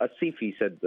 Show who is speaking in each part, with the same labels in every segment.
Speaker 1: 80%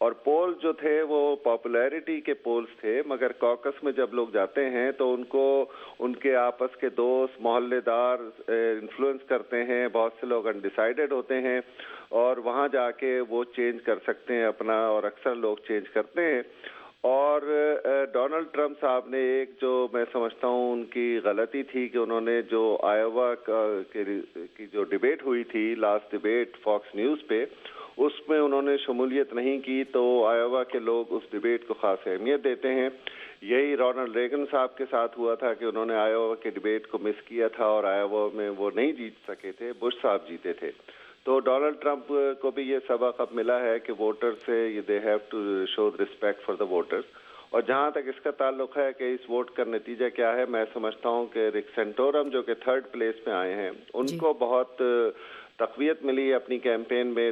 Speaker 2: اور پول جو تھے وہ پاپولیرٹی کے پولز تھے، مگر کوکس میں جب لوگ جاتے ہیں تو ان کو ان کے آپس کے دوست محلے دار انفلوئنس کرتے ہیں، بہت سے لوگ انڈیسائیڈڈ ہوتے ہیں اور وہاں جا کے وہ چینج کر سکتے ہیں اپنا، اور اکثر لوگ چینج کرتے ہیں۔ اور ڈونلڈ ٹرمپ صاحب نے ایک جو میں سمجھتا ہوں ان کی غلطی تھی کہ انہوں نے جو آئیوا کی جو ڈیبیٹ ہوئی تھی، لاسٹ ڈیبیٹ فاکس نیوز پہ، اس میں انہوں نے شمولیت نہیں کی، تو آئیوا کے لوگ اس ڈیبیٹ کو خاص اہمیت دیتے ہیں۔ یہی رونلڈ ریگن صاحب کے ساتھ ہوا تھا کہ انہوں نے آئیوا کے ڈیبیٹ کو مس کیا تھا اور آئیوا میں وہ نہیں جیت سکے تھے، بش صاحب جیتے تھے۔ تو ڈونلڈ ٹرمپ کو بھی یہ سبق اب ملا ہے کہ ووٹر سے they have to show respect for the voters. اور جہاں تک اس کا تعلق ہے کہ اس ووٹ کا نتیجہ کیا ہے، میں سمجھتا ہوں کہ رک سینٹورم جو کہ 3rd پلیس پہ آئے ہیں، ان کو بہت تقویت ملی اپنی کیمپین میں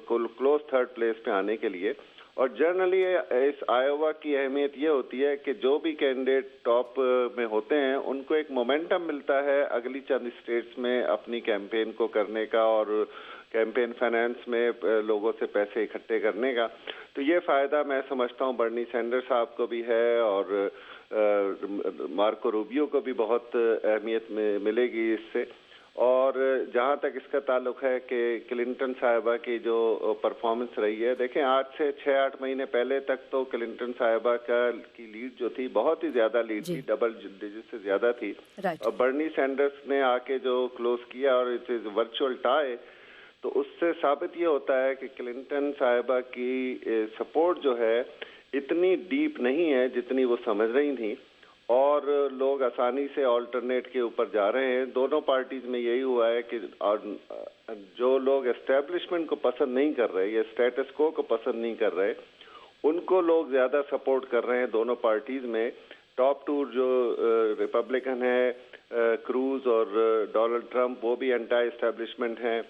Speaker 2: کلوز 3rd پلیس پہ آنے کے لیے۔ اور جنرلی اس آئیوا کی اہمیت یہ ہوتی ہے کہ جو بھی کینڈیڈیٹ ٹاپ میں ہوتے ہیں ان کو ایک مومنٹم ملتا ہے اگلی چند اسٹیٹس میں اپنی کیمپین کو کرنے کا اور کیمپین فائنانس میں لوگوں سے پیسے اکٹھے کرنے کا۔ تو یہ فائدہ میں سمجھتا ہوں برنی سینڈر صاحب کو بھی ہے اور مارکو روبیو کو بھی بہت اہمیت ملے گی اس سے۔ اور جہاں تک اس کا تعلق ہے کہ کلنٹن صاحبہ کی جو پرفارمنس رہی ہے، دیکھیں آج سے 6-8 مہینے پہلے تک تو کلنٹن صاحبہ کی لیڈ جو تھی بہت ہی زیادہ لیڈ تھی، ڈبل ڈیجٹ سے زیادہ تھی، اور برنی سینڈرز نے آ کے جو کلوز کیا اور اٹ از ورچوئل ٹائی، تو اس سے ثابت یہ ہوتا ہے کہ کلنٹن صاحبہ کی سپورٹ جو ہے اتنی ڈیپ نہیں ہے جتنی وہ سمجھ رہی تھیں، اور لوگ آسانی سے آلٹرنیٹ کے اوپر جا رہے ہیں۔ دونوں پارٹیز میں یہی ہوا ہے کہ جو لوگ اسٹیبلشمنٹ کو پسند نہیں کر رہے یا اسٹیٹس کو پسند نہیں کر رہے، ان کو لوگ زیادہ سپورٹ کر رہے ہیں دونوں پارٹیز میں۔ ٹاپ 2 جو ریپبلکن ہے، کروز اور ڈونلڈ ٹرمپ، وہ بھی اینٹائی اسٹیبلشمنٹ ہیں،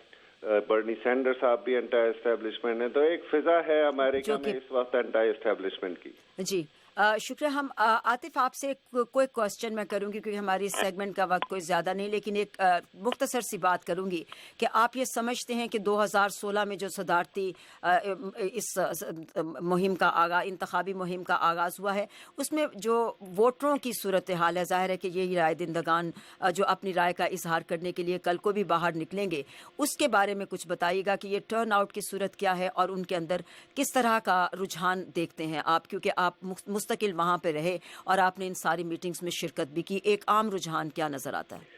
Speaker 2: برنی سینڈر صاحب بھی اینٹائی اسٹیبلشمنٹ ہیں۔ تو ایک فضا ہے امریکہ میں اس وقت اینٹائی اسٹیبلشمنٹ کی۔
Speaker 3: جی شکریہ۔ ہم عاطف آپ سے کوئی کوشچن میں کروں گی کیونکہ ہماری سیگمنٹ کا وقت کوئی زیادہ نہیں، لیکن ایک مختصر سی بات کروں گی کہ آپ یہ سمجھتے ہیں کہ 2016 میں جو صدارتی اس مہم کا انتخابی مہم کا آغاز ہوا ہے، اس میں جو ووٹروں کی صورتحال ہے، ظاہر ہے کہ یہی رائے دہندگان جو اپنی رائے کا اظہار کرنے کے لیے کل کو بھی باہر نکلیں گے، اس کے بارے میں کچھ بتائیے گا کہ یہ ٹرن آؤٹ کی صورت کیا ہے اور ان کے اندر کس طرح کا رجحان دیکھتے ہیں آپ، کیونکہ آپ مستقل وہاں پہ رہے اور آپ نے ان ساری میٹنگز میں شرکت بھی کی، ایک عام رجحان کیا نظر آتا ہے؟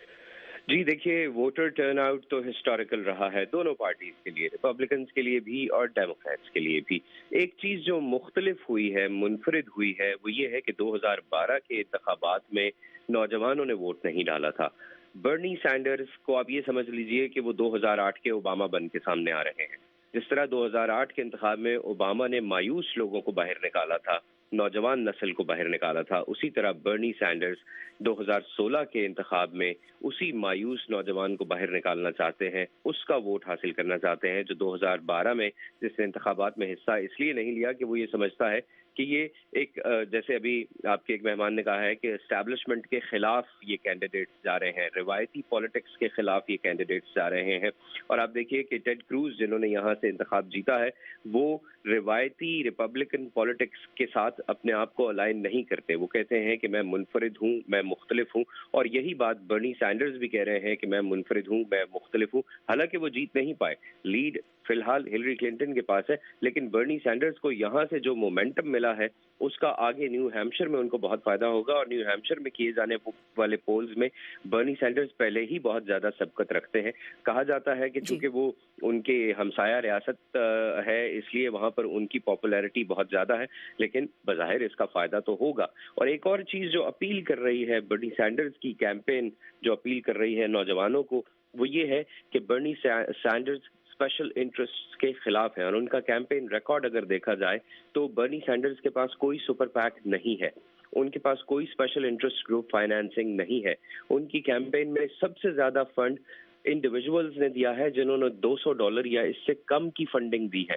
Speaker 1: جی دیکھیے، ووٹر ٹرن آؤٹ تو ہسٹوریکل رہا ہے دونوں پارٹیز کے لیے، ریپبلکنز کے لیے بھی اور ڈیموکریٹس کے لیے بھی۔ ایک چیز جو مختلف ہوئی ہے، منفرد ہوئی ہے، وہ یہ ہے کہ 2012 کے انتخابات میں نوجوانوں نے ووٹ نہیں ڈالا تھا۔ برنی سینڈرز کو آپ یہ سمجھ لیجئے کہ وہ 2008 کے اوباما بن کے سامنے آ رہے ہیں۔ جس طرح 2008 کے انتخاب میں اوباما نے مایوس لوگوں کو باہر نکالا تھا، نوجوان نسل کو باہر نکالا تھا، اسی طرح برنی سینڈرز 2016 کے انتخاب میں اسی مایوس نوجوان کو باہر نکالنا چاہتے ہیں، اس کا ووٹ حاصل کرنا چاہتے ہیں جو 2012 میں جس نے انتخابات میں حصہ اس لیے نہیں لیا کہ وہ یہ سمجھتا ہے کہ یہ ایک جیسے ابھی آپ کے ایک مہمان نے کہا ہے کہ اسٹیبلشمنٹ کے خلاف یہ کینڈیڈیٹس جا رہے ہیں، روایتی پالیٹکس کے خلاف یہ کینڈیڈیٹس جا رہے ہیں۔ اور آپ دیکھیے کہ ٹیڈ کروز جنہوں نے یہاں سے انتخاب جیتا ہے، وہ روایتی ریپبلکن پالیٹکس کے ساتھ اپنے آپ کو الائن نہیں کرتے، وہ کہتے ہیں کہ میں منفرد ہوں، میں مختلف ہوں، اور یہی بات برنی سینڈرز بھی کہہ رہے ہیں کہ میں منفرد ہوں، میں مختلف ہوں۔ حالانکہ وہ جیت نہیں پائے، لیڈ فی الحال ہلری کلنٹن کے پاس ہے، لیکن برنی سینڈرز کو یہاں سے جو مومنٹم ملا ہے اس کا آگے نیو ہیمپشر میں ان کو بہت فائدہ ہوگا، اور نیو ہیمپشر میں کیے جانے والے پولز میں برنی سینڈرز پہلے ہی بہت زیادہ سبقت رکھتے ہیں۔ کہا جاتا ہے کہ چونکہ وہ ان کے ہمسایہ ریاست ہے اس لیے وہاں پر ان کی پاپولیرٹی بہت زیادہ ہے، لیکن بظاہر اس کا فائدہ تو ہوگا۔ اور ایک اور چیز جو اپیل کر رہی ہے برنی سینڈرز کی کیمپین، جو اپیل کر رہی ہے نوجوانوں کو، وہ یہ ہے کہ برنی سینڈرز اسپیشل انٹرسٹ کے خلاف ہے، اور ان کا کیمپین ریکارڈ اگر دیکھا جائے تو برنی سینڈرز کے پاس کوئی سپر پیک نہیں ہے، ان کے پاس کوئی اسپیشل انٹرسٹ گروپ فائنینسنگ نہیں ہے۔ ان کی کیمپین میں سب سے زیادہ فنڈ انڈیویجولز نے دیا ہے جنہوں نے $200 یا اس سے کم کی فنڈنگ دی ہے۔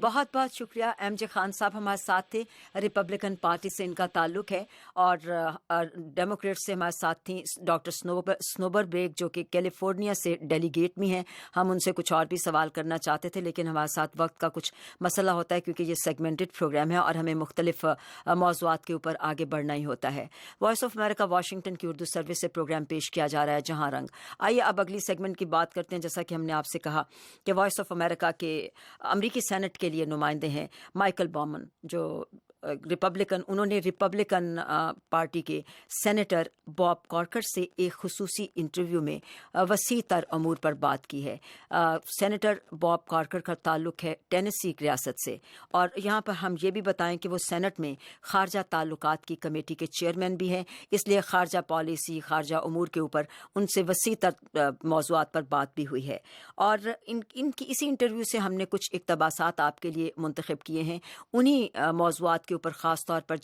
Speaker 3: بہت بہت شکریہ ایم جے خان صاحب ہمارے ساتھ تھے. ریپبلکن پارٹی سے ان کا تعلق ہے اور ڈیموکریٹ سے ہمارے ساتھ تھیں ڈاکٹر سنوبر بیگ جو کہ کیلیفورنیا سے ڈیلیگیٹ بھی ہیں. ہم ان سے کچھ اور بھی سوال کرنا چاہتے تھے لیکن ہمارے ساتھ وقت کا کچھ مسئلہ ہوتا ہے کیونکہ یہ سیگمنٹڈ پروگرام ہے اور ہمیں مختلف موضوعات کے اوپر آگے بڑھنا ہی ہوتا ہے. وائس آف امریکہ واشنگٹن کی اردو سروس سے پروگرام پیش کیا جا رہا ہے جہاں رنگ. آئیے اب اگلی سیگمنٹ کی بات کرتے ہیں. جیسا کہ ہم نے آپ سے کہا کہ وائس آف امریکہ کے امریکی سینٹ کے لیے نمائندے ہیں مائیکل بومن جو ریپبلکن. انہوں نے ریپبلکن پارٹی کے سینیٹر باب کارکر سے ایک خصوصی انٹرویو میں وسیع تر امور پر بات کی ہے. سینیٹر باب کارکر کا تعلق ہے ٹینیسی ریاست سے اور یہاں پر ہم یہ بھی بتائیں کہ وہ سینٹ میں خارجہ تعلقات کی کمیٹی کے چیئرمین بھی ہیں. اس لیے خارجہ پالیسی خارجہ امور کے اوپر ان سے وسیع تر موضوعات پر بات بھی ہوئی ہے. اور ان کی اسی انٹرویو سے ہم نے کچھ اقتباسات آپ کے لیے منتخب کیے ہیں انہی موضوعات کے اوپر خاص طور پر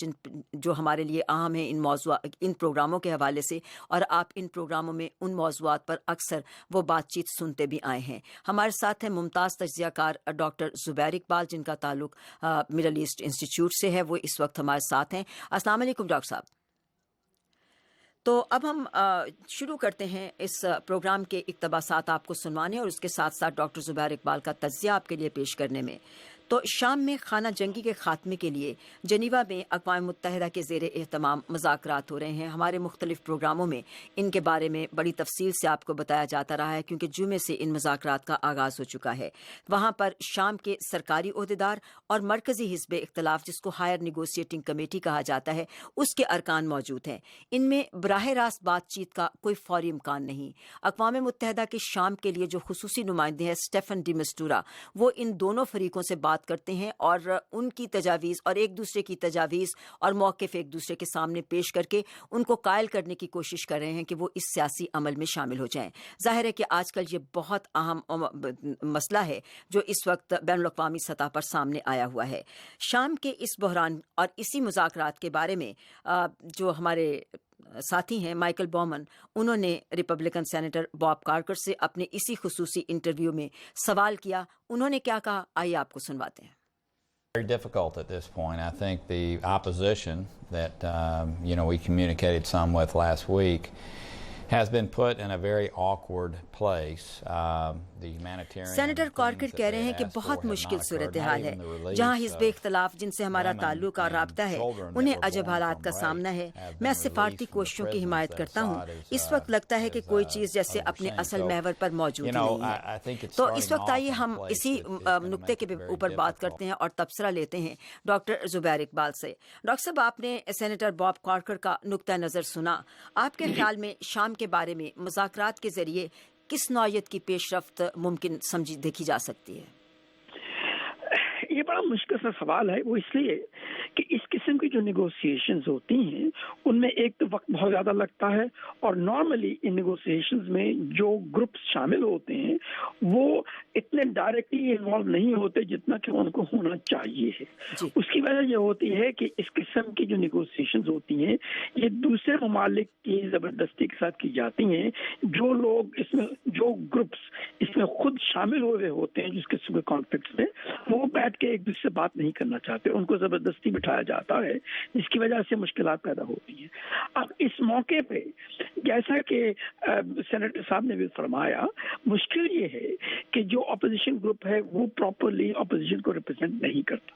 Speaker 3: جو ہمارے لیے اہم ہیں ان پروگراموں کے حوالے سے. اور آپ ان پروگراموں میں ان موضوعات پر اکثر وہ بات چیت سنتے بھی آئے ہیں. ہمارے ساتھ ہیں ممتاز تجزیہ کار ڈاکٹر زبیر اقبال جن کا تعلق مڈل ایسٹ انسٹیٹیوٹ سے ہے. وہ اس وقت ہمارے ساتھ ہیں. السلام علیکم ڈاکٹر صاحب. تو اب ہم شروع کرتے ہیں اس پروگرام کے اقتباسات آپ کو سنوانے اور اس کے ساتھ ساتھ ڈاکٹر زبیر اقبال کا تجزیہ آپ کے لیے پیش کرنے میں. تو شام میں خانہ جنگی کے خاتمے کے لیے جنیوا میں اقوام متحدہ کے زیر اہتمام مذاکرات ہو رہے ہیں. ہمارے مختلف پروگراموں میں ان کے بارے میں بڑی تفصیل سے آپ کو بتایا جاتا رہا ہے کیونکہ جمعے سے ان مذاکرات کا آغاز ہو چکا ہے. وہاں پر شام کے سرکاری عہدیدار اور مرکزی حزب اختلاف جس کو ہائر نیگوشیٹنگ کمیٹی کہا جاتا ہے اس کے ارکان موجود ہیں. ان میں براہ راست بات چیت کا کوئی فوری امکان نہیں. اقوام متحدہ کے شام کے لیے جو خصوصی نمائندے ہیں اسٹیفن ڈی مسٹورا وہ ان دونوں فریقوں سے بات کرتے ہیں اور ان کی تجاویز اور ایک دوسرے کی تجاویز اور موقف ایک دوسرے کے سامنے پیش کر کے ان کو قائل کرنے کی کوشش کر رہے ہیں کہ وہ اس سیاسی عمل میں شامل ہو جائیں. ظاہر ہے کہ آج کل یہ بہت اہم مسئلہ ہے جو اس وقت بین الاقوامی سطح پر سامنے آیا ہوا ہے. شام کے اس بحران اور اسی مذاکرات کے بارے میں جو ہمارے ساتھی ہیں مائیکل بومن انہوں نے ریپبلکن سینیٹر باب کارکر سے اپنے اسی خصوصی انٹرویو میں سوال کیا. انہوں نے کیا کہا آئیے آپ کو سنواتے ہیں.
Speaker 4: Very difficult at this point. I think the opposition that we communicated some with last week has been put in a very awkward place. The humanitarian
Speaker 3: senator Corker کہہ رہے ہیں کہ بہت مشکل صورتحال ہے جہاں حزب اختلاف جن سے ہمارا تعلق اور رابطہ ہے انہیں عجب حالات کا سامنا ہے. میں سفارتی کوششوں کی حمایت کرتا ہوں. اس وقت لگتا ہے کہ کوئی چیز جیسے اپنے اصل محور پر موجود نہیں ہے. تو اس وقت آئیے ہم اسی نقطے کے اوپر بات کرتے ہیں اور تبصرہ لیتے ہیں ڈاکٹر زبیر اقبال سے. ڈاکٹر صاحب آپ نے سینیٹر باب کارکر کا نقطہ نظر سنا. آپ کے خیال میں شام کے بارے میں مذاکرات کے ذریعے کس نوعیت کی پیش رفت ممکن دیکھی جا سکتی ہے؟
Speaker 5: یہ بڑا مشکل سا سوال ہے. وہ اس لیے کہ اس قسم کی جو نیگوسیشنز ہوتی ہیں ان میں ایک تو وقت بہت زیادہ لگتا ہے اور نارملی ان نیگوسیشنز میں جو گروپس شامل ہوتے ہیں وہ اتنے ڈائریکٹلی انوالو نہیں ہوتے جتنا کہ ان کو ہونا چاہیے ہے. اس کی وجہ یہ ہوتی ہے کہ اس قسم کی جو نیگوسیشنز ہوتی ہیں یہ دوسرے ممالک کی زبردستی کے ساتھ کی جاتی ہیں. جو لوگ اس میں جو گروپس اس میں خود شامل ہوئے ہوتے ہیں جس قسم کے کانفلکٹس میں وہ بیٹھ کے ایک دوسرے سے بات نہیں کرنا چاہتے. ان کو زبردستی بٹھایا جاتا ہے جس کی وجہ سے مشکلات پیدا ہوتی ہیں. اب اس موقع پہ جیسا کہ سینیٹر صاحب نے بھی فرمایا مشکل یہ ہے کہ جو اپوزیشن گروپ ہے وہ پراپرلی اپوزیشن کو ریپرزینٹ نہیں کرتا.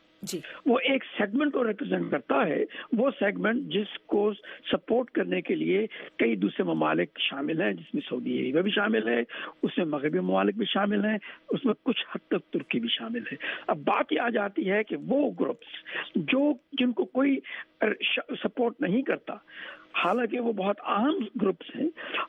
Speaker 5: وہ ایک سیگمنٹ کو ریپرزینٹ کرتا ہے. وہ سیگمنٹ جس کو سپورٹ کرنے کے لیے کئی دوسرے ممالک شامل ہیں جس میں سعودی عربیہ بھی شامل ہے, اس میں مغربی ممالک بھی شامل ہیں, اس میں کچھ حد تک ترکی بھی شامل ہے. اب بات یہ آ جاتی ہے کہ وہ گروپس جن کو کوئی سپورٹ نہیں کرتا حالانکہ وہ بہت اہم گروپس ہیں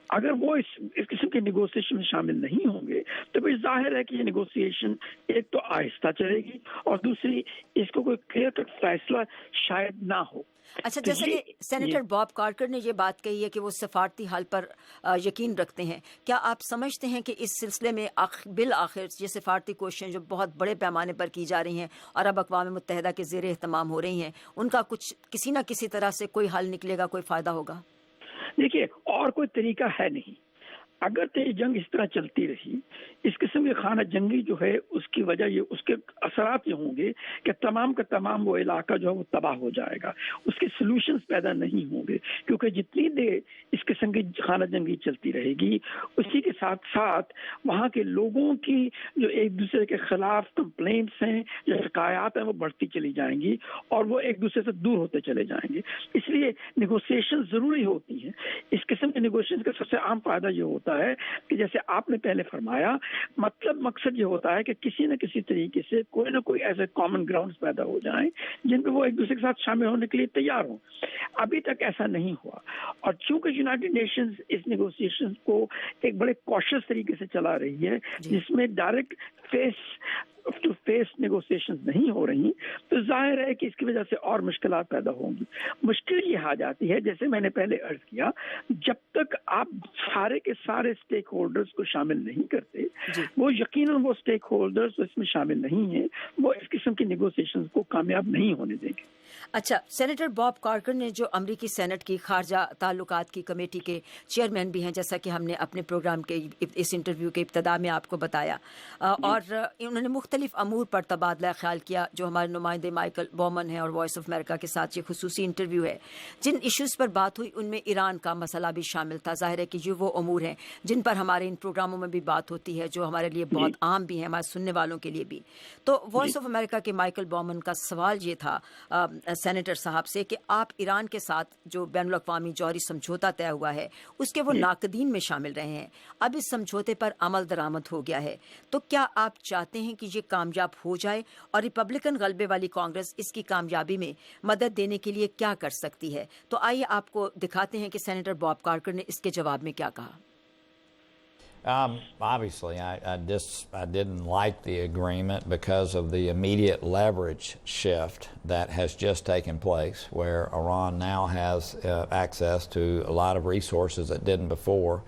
Speaker 5: اگر وہ اس قسم کے نیگوسیشن میں شامل نہیں ہوں گے تو پھر ظاہر ہے کہ یہ نیگوسیشن ایک تو آہستہ چلے گی اور دوسری اس کو کوئی کلیئر کٹ فیصلہ شاید نہ ہو.
Speaker 3: اچھا جیسے کہ سینیٹر باب کارکر نے یہ بات کہی ہے کہ وہ سفارتی حل پر یقین رکھتے ہیں, کیا آپ سمجھتے ہیں کہ اس سلسلے میں بالآخر یہ سفارتی کوششیں جو بہت بڑے پیمانے پر کی جا رہی ہیں اور اب اقوام متحدہ کے زیر اہتمام ہو رہی ہیں ان کا کچھ کسی نہ کسی طرح سے کوئی حل نکلے گا, کوئی فائدہ ہوگا؟
Speaker 5: دیکھیے اور کوئی طریقہ ہے نہیں. اگر تو یہ جنگ اس طرح چلتی رہی، اس قسم کی خانہ جنگی جو ہے اس کی وجہ یہ، اس کے اثرات یہ ہوں گے کہ تمام کا تمام وہ علاقہ جو ہے وہ تباہ ہو جائے گا، اس کے سلوشنز پیدا نہیں ہوں گے، کیونکہ جتنی دیر اس قسم کی خانہ جنگی چلتی رہے گی اسی کے ساتھ ساتھ وہاں کے لوگوں کی جو ایک دوسرے کے خلاف کمپلینٹس ہیں یا شکایات ہیں وہ بڑھتی چلی جائیں گی اور وہ ایک دوسرے سے دور ہوتے چلے جائیں گے. اس لیے نیگوسیشن ضروری ہوتی ہیں. اس قسم کے نیگوشیشن کا سب سے عام فائدہ یہ ہوتا ہے کہ جیسے آپ نے پہلے فرمایا، مقصد یہ ہوتا ہے کہ کسی نہ کسی طریقے سے کوئی نہ کوئی ایسے کامن گراؤنڈز پیدا ہو جائیں جن پہ وہ ایک دوسرے کے ساتھ شامل ہونے کے لیے تیار ہوں. ابھی تک ایسا نہیں ہوا، اور چونکہ یونائٹڈ نیشنز اس نیگوسیشن کو ایک بڑے کوشش طریقے سے چلا رہی ہے جس میں direct face to face negotiations نہیں ہو رہی، تو ظاہر ہے کہ اس کی وجہ سے اور مشکلات پیدا ہوں گی. مشکل یہ آ جاتی ہے، جیسے میں نے پہلے عرض کیا، جب تک آپ سارے کے سارے اسٹیک ہولڈرز کو شامل نہیں کرتے، وہ یقیناً وہ اسٹیک ہولڈرز اس میں شامل نہیں ہیں، وہ اس قسم کی نیگوسیشنز کو کامیاب نہیں ہونے دیں گے.
Speaker 3: اچھا، سینیٹر باب کارکر نے جو امریکی سینٹ کی خارجہ تعلقات کی کمیٹی کے چیئرمین بھی ہیں، جیسا کہ ہم نے اپنے پروگرام کے اس انٹرویو کے ابتدا میں آپ کو بتایا، اور انہوں نے مختلف امور پر تبادلہ خیال کیا، جو ہمارے نمائندے مائیکل بومن ہیں اور وائس آف امریکہ کے ساتھ یہ خصوصی انٹرویو ہے. جن ایشوز پر بات ہوئی ان میں ایران کا مسئلہ بھی شامل تھا. ظاہر ہے کہ یہ وہ امور ہیں جن پر ہمارے ان پروگراموں میں بھی بات ہوتی ہے، جو ہمارے لیے بہت عام بھی ہیں، ہمارے سننے والوں کے لیے بھی. تو وائس آف امریکہ کے مائیکل بومن کا سوال یہ تھا سینیٹر صاحب سے کہ آپ ایران کے ساتھ جو بین الاقوامی جوہری سمجھوتہ طے ہوا ہے اس کے وہ ناقدین میں شامل رہے ہیں. اب اس سمجھوتے پر عمل درآمد ہو گیا ہے، تو کیا آپ چاہتے ہیں کہ یہ کامیاب ہو جائے، اور ریپبلکن غلبے والی کانگریس اس کی کامیابی میں مدد دینے کے لیے کیا کر سکتی ہے؟ تو آئیے آپ کو دکھاتے ہیں کہ سینیٹر باب کارکر نے اس کے جواب میں کیا کہا.
Speaker 4: Obviously, I didn't like the agreement because of the immediate leverage shift that has just taken place, where Iran now has access to a lot of resources that didn't before.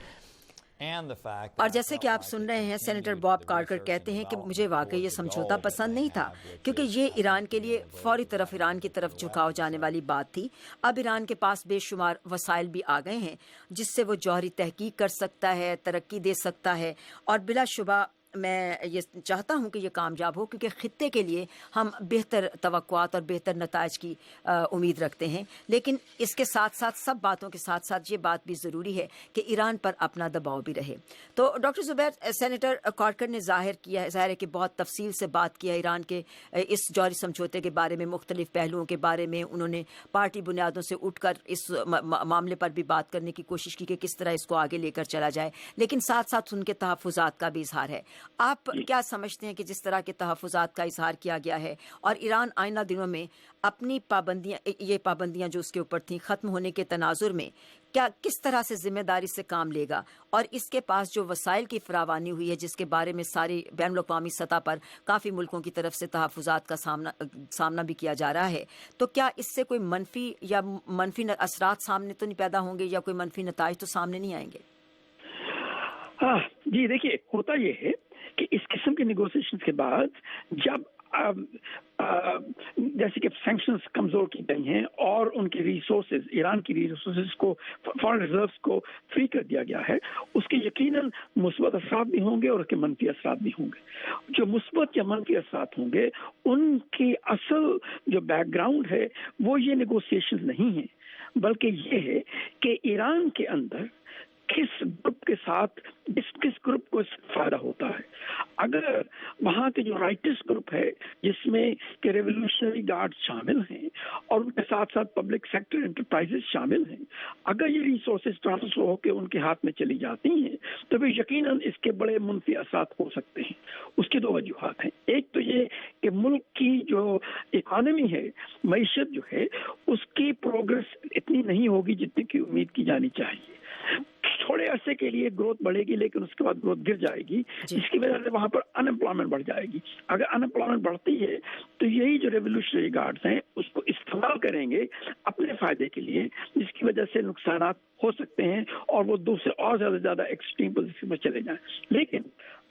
Speaker 3: اور جیسے کہ آپ سن رہے ہیں، سینیٹر باب کارکر کہتے ہیں کہ مجھے واقعی یہ سمجھوتہ پسند نہیں تھا، کیونکہ یہ ایران کے لیے فوری طرف ایران کی طرف جھکاؤ جانے والی بات تھی. اب ایران کے پاس بے شمار وسائل بھی آ گئے ہیں جس سے وہ جوہری تحقیق کر سکتا ہے، ترقی دے سکتا ہے، اور بلا شبہ میں یہ چاہتا ہوں کہ یہ کامیاب ہو، کیونکہ خطے کے لیے ہم بہتر توقعات اور بہتر نتائج کی امید رکھتے ہیں. لیکن اس کے ساتھ ساتھ، سب باتوں کے ساتھ ساتھ، یہ بات بھی ضروری ہے کہ ایران پر اپنا دباؤ بھی رہے. تو ڈاکٹر زبیر، سینیٹر کارکر نے ظاہر ہے کہ بہت تفصیل سے بات کیا ایران کے اس جوہری سمجھوتے کے بارے میں، مختلف پہلوؤں کے بارے میں. انہوں نے پارٹی بنیادوں سے اٹھ کر اس معاملے پر بھی بات کرنے کی کوشش کی کہ کس طرح اس کو آگے لے کر چلا جائے، لیکن ساتھ ساتھ ان کے تحفظات کا بھی اظہار ہے. آپ کیا سمجھتے ہیں کہ جس طرح کے تحفظات کا اظہار کیا گیا ہے، اور ایران آئندہ دنوں میں اپنی پابندیاں جو اس کے اوپر تھیں ختم ہونے کے تناظر میں کس طرح سے ذمہ داری سے کام لے گا، اور اس کے پاس جو وسائل کی فراوانی ہوئی ہے جس کے بارے میں ساری بین الاقوامی سطح پر کافی ملکوں کی طرف سے تحفظات کا سامنا بھی کیا جا رہا ہے، تو کیا اس سے کوئی منفی اثرات سامنے تو نہیں پیدا ہوں گے، یا کوئی منفی نتائج تو سامنے نہیں آئیں گے؟
Speaker 5: جی دیکھیے، ہوتا یہ ہے کہ اس قسم کے نیگوسیشن کے بعد جب جیسے کہ سینکشنز کمزور کی گئی ہیں اور ان کے ریسورسز، ایران کی ریسورسز کو، فارن ریزروز کو فری کر دیا گیا ہے، اس کے یقیناً مثبت اثرات بھی ہوں گے اور اس کے منفی اثرات بھی ہوں گے. جو مثبت یا منفی اثرات ہوں گے ان کی اصل جو بیک گراؤنڈ ہے وہ یہ نیگوسیشن نہیں ہیں، بلکہ یہ ہے کہ ایران کے اندر کس گروپ کے ساتھ کس گروپ کو فائدہ ہوتا ہے. اگر وہاں کے جو رائٹس گروپ ہے جس میں کہ ریولوشنری گارڈ شامل ہیں اور ان کے ساتھ ساتھ پبلک سیکٹر انٹرپرائزز شامل ہیں، اگر یہ ریسورسز ٹرانسفر ہو کے ان کے ہاتھ میں چلی جاتی ہیں تو پھر یقیناً اس کے بڑے منفی اثرات ہو سکتے ہیں. اس کی دو وجوہات ہیں. ایک تو یہ کہ ملک کی جو اکانومی ہے، معیشت جو ہے، اس کی پروگرس اتنی نہیں ہوگی جتنی کی امید کی جانی چاہیے. تھوڑے عرصے کے لیے گروتھ بڑھے گی لیکن اس کے بعد گروتھ گر جائے گی، جس کی وجہ سے وہاں پر ان امپلائمنٹ بڑھ جائے گی. اگر ان امپلائمنٹ بڑھتی ہے تو یہی جو ریولوشنری گارڈز ہیں اس کو استعمال کریں گے اپنے فائدے کے لیے، جس کی وجہ سے نقصانات ہو سکتے ہیں اور وہ دوسرے اور زیادہ ایکسٹریم پوزیشن میں چلے جائیں. لیکن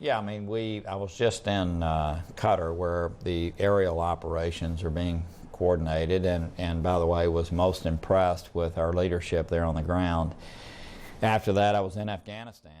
Speaker 4: Yeah, I mean, I was just in Qatar where the aerial operations are being coordinated, and by the way, was most impressed with our leadership there on the ground. After that, I was in Afghanistan.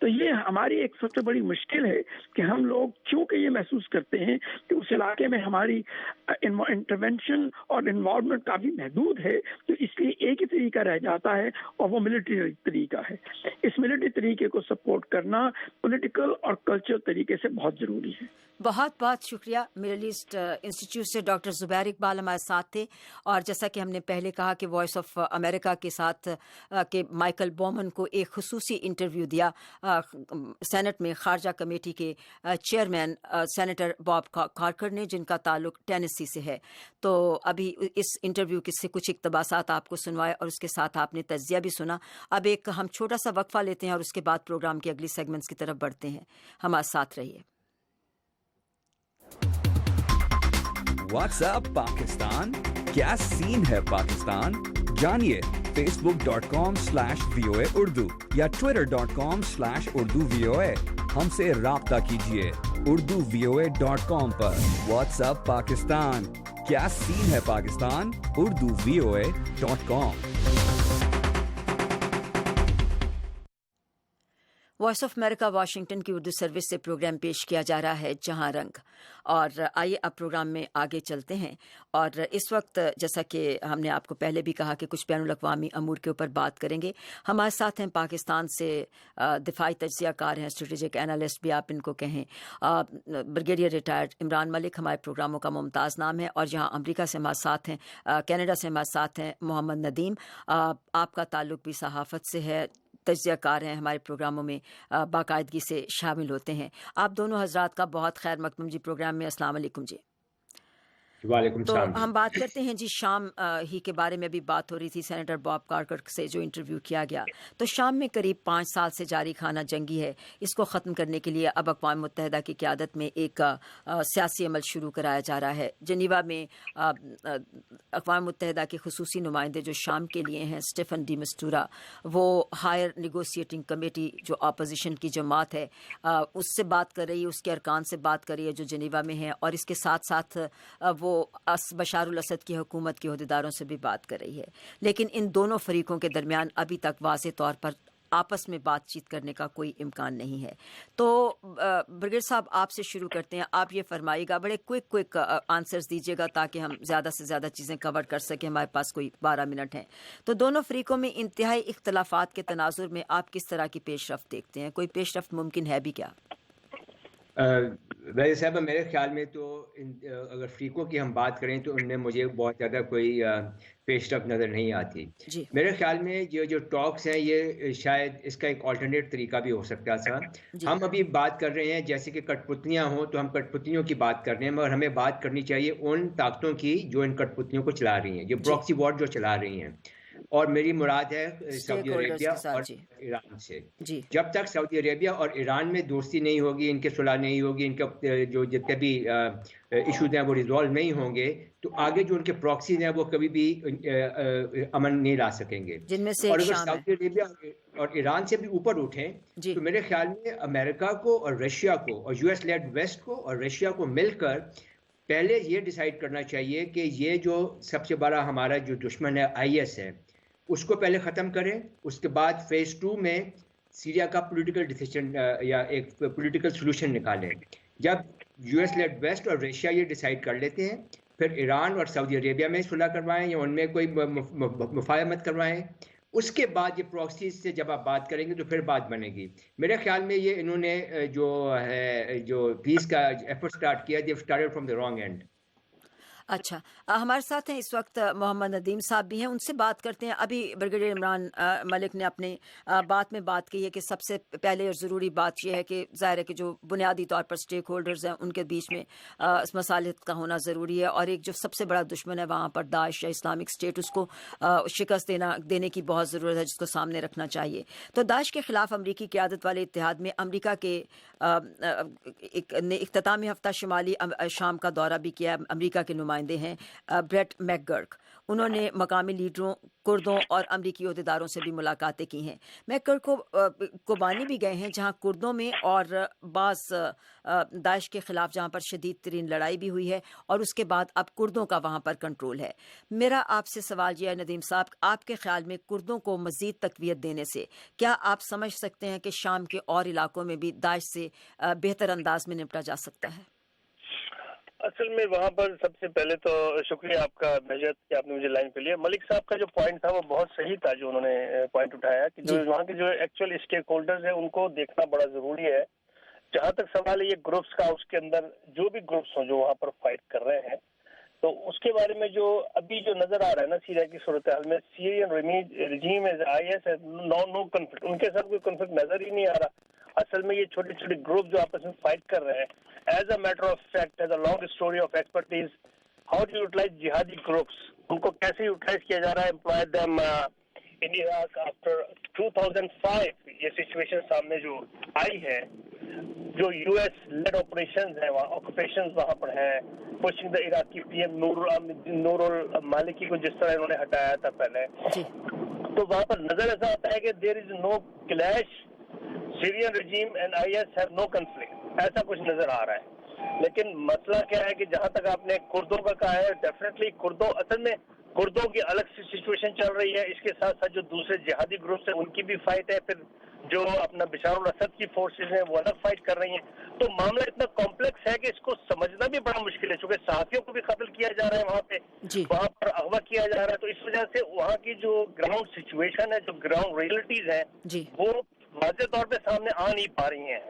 Speaker 5: تو یہ ہماری ایک سب سے بڑی مشکل ہے کہ ہم لوگ چونکہ یہ محسوس کرتے ہیں کہ اس علاقے میں ہماری انٹرونشن اور انوالومنٹ کافی محدود ہے، تو اس لیے ایک ہی طریقہ رہ جاتا ہے اور وہ ملٹری طریقہ ہے. اس ملٹری طریقے کو سپورٹ کرنا پولیٹیکل اور کلچرل طریقے سے بہت ضروری ہے.
Speaker 3: بہت بہت شکریہ. مڈل ایسٹ انسٹیٹیوٹ سے ڈاکٹر زبیر اقبال ہمارے ساتھ تھے، اور جیسا کہ ہم نے پہلے کہا کہ وائس آف امریکہ کے ساتھ کہ مائیکل بومن کو ایک خصوصی انٹرویو دیا سینٹ میں خارجہ کمیٹی کے چیئرمین سینیٹر باب کارکر نے، جن کا تعلق ٹینیسی سے ہے. تو ابھی اس انٹرویو سے کچھ اقتباسات آپ کو سنوائے اور اس کے ساتھ آپ نے تجزیہ بھی سنا. اب ایک ہم چھوٹا سا وقفہ لیتے ہیں اور اس کے بعد پروگرام کی اگلی سیگمنٹس کی طرف بڑھتے ہیں. ہمارے ساتھ رہیے.
Speaker 6: واٹس اپ پاکستان، کیا سین ہے پاکستان؟ جانیے facebook.com/VOA Urdu یا twitter.com/Urdu VOA. ہم سے رابطہ کیجیے urduvoa.com پر. واٹس اپ پاکستان، کیا سین ہے Pakistan? urduvoa.com.
Speaker 3: Voice of America Washington کی اردو سروس سے پروگرام پیش کیا جا رہا ہے جہاں رنگ. اور آئیے اب پروگرام میں آگے چلتے ہیں. اور اس وقت جیسا کہ ہم نے آپ کو پہلے بھی کہا کہ کچھ بین الاقوامی امور کے اوپر بات کریں گے. ہمارے ساتھ ہیں پاکستان سے دفاعی تجزیہ کار ہیں، اسٹریٹجک انالسٹ بھی آپ ان کو کہیں، بریگیڈیئر ریٹائرڈ عمران ملک ہمارے پروگراموں کا ممتاز نام ہے. اور جہاں امریکہ سے ہمارے ساتھ ہیں، کینیڈا سے ہمارے ساتھ ہیں محمد ندیم. آپ کا تعلق بھی صحافت سے ہے، تجزیہ کار ہیں، ہمارے پروگراموں میں باقاعدگی سے شامل ہوتے ہیں. آپ دونوں حضرات کا بہت خیر مقدم جی پروگرام میں. السلام علیکم جی.
Speaker 7: وعلیکم السلام.
Speaker 3: تو ہم بات کرتے ہیں جی شام ہی کے بارے میں. بھی بات ہو رہی تھی سینیٹر باب کارکر سے جو انٹرویو کیا گیا. تو شام میں قریب 5 سال سے جاری خانہ جنگی ہے. اس کو ختم کرنے کے لیے اب اقوام متحدہ کی قیادت میں ایک سیاسی عمل شروع کرایا جا رہا ہے. جنیوا میں اقوام متحدہ کے خصوصی نمائندے جو شام کے لیے ہیں اسٹیفن ڈی مسٹورا، وہ ہائر نیگوشیٹنگ کمیٹی جو اپوزیشن کی جماعت ہے اس سے بات کر رہی ہے، اس کے ارکان سے بات کر رہی ہے جو جنیوا میں ہیں، اور اس کے ساتھ ساتھ وہ بشار الاسد کی حکومت کے عہدیداروں سے بھی بات کر رہی ہے. لیکن ان دونوں فریقوں کے درمیان ابھی تک واضح طور پر آپس میں بات چیت کرنے کا کوئی امکان نہیں ہے. تو برگیڈ صاحب آپ سے شروع کرتے ہیں. آپ یہ فرمائیے گا، بڑے کوئک آنسرز دیجیے گا تاکہ ہم زیادہ سے زیادہ چیزیں کور کر سکیں. ہمارے پاس کوئی 12 منٹ ہیں. تو دونوں فریقوں میں انتہائی اختلافات کے تناظر میں آپ کس طرح کی پیش رفت دیکھتے ہیں؟ کوئی پیش رفت ممکن ہے بھی کیا؟
Speaker 7: ویسے صاحب میرے خیال میں تو اگر فریقوں کی ہم بات کریں تو ان میں مجھے بہت زیادہ کوئی پیش رفت نظر نہیں آتی.
Speaker 3: جی.
Speaker 7: میرے خیال میں یہ جو ٹاکس ہیں یہ شاید اس کا ایک آلٹرنیٹ طریقہ بھی ہو سکتا تھا. ہم ابھی بات کر رہے ہیں جیسے کہ کٹ پتلیاں ہوں تو ہم کٹ پتلیوں کی بات کر رہے ہیں، مگر ہمیں بات کرنی چاہیے ان طاقتوں کی جو ان کٹ پتلیوں کو چلا رہی ہیں، جو پراکسی وار جو چلا رہی ہیں. اور میری مراد ہے سعودی عربیہ اور ایران سے. جب تک سعودی عربیہ اور ایران میں دوستی نہیں ہوگی، ان کے صلح نہیں ہوگی، ان کے جو جتنے بھی ایشوز ہیں وہ ریزالو نہیں ہوں گے، تو آگے جو ان کے پراکسیز ہیں وہ کبھی بھی امن نہیں لا سکیں گے. اور اگر سعودی عربیہ اور ایران سے بھی اوپر اٹھیں تو میرے خیال میں امریکہ کو اور رشیا کو اور یو ایس لیڈ ویسٹ کو اور رشیا کو مل کر پہلے یہ ڈیسائیڈ کرنا چاہیے کہ یہ جو سب سے بڑا ہمارا جو دشمن ہے IS ہے اس کو پہلے ختم کریں. اس کے بعد فیز 2 میں سیریا کا پولیٹیکل ڈیسیژن یا ایک پولیٹیکل سولوشن نکالیں. جب یو ایس لیڈ ویسٹ اور رشیا یہ ڈیسائیڈ کر لیتے ہیں پھر ایران اور سعودی عربیہ میں صلح کروائیں یا ان میں کوئی مفاہمت کروائیں. اس کے بعد یہ پراکسیز سے جب آپ بات کریں گے تو پھر بات بنے گی. میرے خیال میں یہ انہوں نے جو پیس کا ایفرٹ سٹارٹ کیا، they started from the wrong end.
Speaker 3: اچھا، ہمارے ساتھ ہیں اس وقت محمد ندیم صاحب بھی ہیں، ان سے بات کرتے ہیں. ابھی بریگیڈیئر عمران ملک نے اپنے بات میں بات کی ہے کہ سب سے پہلے اور ضروری بات یہ ہے کہ ظاہر ہے کہ جو بنیادی طور پر اسٹیک ہولڈرز ہیں ان کے بیچ میں مصالحت کا ہونا ضروری ہے، اور ایک جو سب سے بڑا دشمن ہے وہاں پر داعش یا اسلامک اسٹیٹ، اس کو شکست دینے کی بہت ضرورت ہے، جس کو سامنے رکھنا چاہیے. تو داعش کے خلاف امریکی قیادت والے اتحاد میں امریکہ کے اختتامی ہفتہ شمالی شام کا دورہ بھی کیا امریکہ کے نمائندے نمائندے ہیں بریٹ میک گرک. انہوں نے مقامی لیڈروں، کردوں اور امریکی عہدیداروں سے بھی ملاقاتیں کی ہیں. میک گرک کوبانی بھی گئے ہیں جہاں کردوں میں اور بعض داعش کے خلاف جہاں پر شدید ترین لڑائی بھی ہوئی ہے اور اس کے بعد اب کردوں کا وہاں پر کنٹرول ہے. میرا آپ سے سوال یہ ہے ندیم صاحب، آپ کے خیال میں کردوں کو مزید تقویت دینے سے کیا آپ سمجھ سکتے ہیں کہ شام کے اور علاقوں میں بھی داعش سے بہتر انداز میں نپٹا جا سکتا ہے؟
Speaker 8: اصل میں وہاں پر سب سے پہلے تو شکریہ آپ کا بہجت کہ آپ نے مجھے لائن پہ لیا. ملک صاحب کا جو پوائنٹ تھا وہ بہت صحیح تھا جو انہوں نے پوائنٹ اٹھایا کہ جو وہاں کے جو ایکچوئل اسٹیک ہولڈرز ہیں ان کو دیکھنا بڑا ضروری ہے. جہاں تک سوال ہے یہ گروپس کا، اس کے اندر جو بھی گروپس ہوں جو وہاں پر فائٹ کر رہے ہیں، تو اس کے بارے میں جو ابھی جو نظر آ رہا ہے نا سیریا کی صورتحال میں، سیرین رجیم IS نو کنفلکٹ، ان کے ساتھ کوئی کنفلکٹ نظر ہی نہیں آ رہا. اصل میں یہ چھوٹے چھوٹے گروپ جو آپس میں فائٹ کر رہے ہیں، as a matter of fact, as a long story of expertise, how to utilise جہادی گروپس، ان کو کیسے یوٹیلائز کیا جا رہا ہے. Employed them in Iraq after 2005 یہ سچویشن سامنے جو آئی ہے، جو US لیڈ آپریشنز ہیں، وہاں آکوپیشنز وہاں پر ہیں، پوچھنگ دا عراقی PM نور المالکی کو جس طرح انہوں نے ہٹایا تھا پہلے، تو وہاں پر نظر ایسا آتا ہے کہ there is no clash, Syrian regime and IS have no conflict, ایسا کچھ نظر آ رہا ہے. لیکن مسئلہ کیا ہے کہ جہاں تک آپ نے کردوں کا کہا ہے، ڈیفینیٹلی کردوں، اصل میں کردوں کی الگ سی سچویشن چل رہی ہے. اس کے ساتھ ساتھ جو دوسرے جہادی گروپس ہیں ان کی بھی فائٹ ہے، پھر جو اپنا بشار الاسد کی فورسز ہیں وہ الگ فائٹ کر رہی ہیں. تو معاملہ اتنا کمپلیکس ہے کہ اس کو سمجھنا بھی بڑا مشکل ہے، چونکہ صحافیوں کو بھی قتل کیا جا رہا ہے وہاں پہ، وہاں پر اغوا کیا جا رہا ہے. تو اس وجہ سے وہاں کی جو گراؤنڈ سچویشن ہے، جو گراؤنڈ ریئلٹیز ہیں، وہ واضح طور پہ سامنے آ نہیں پا رہی ہیں.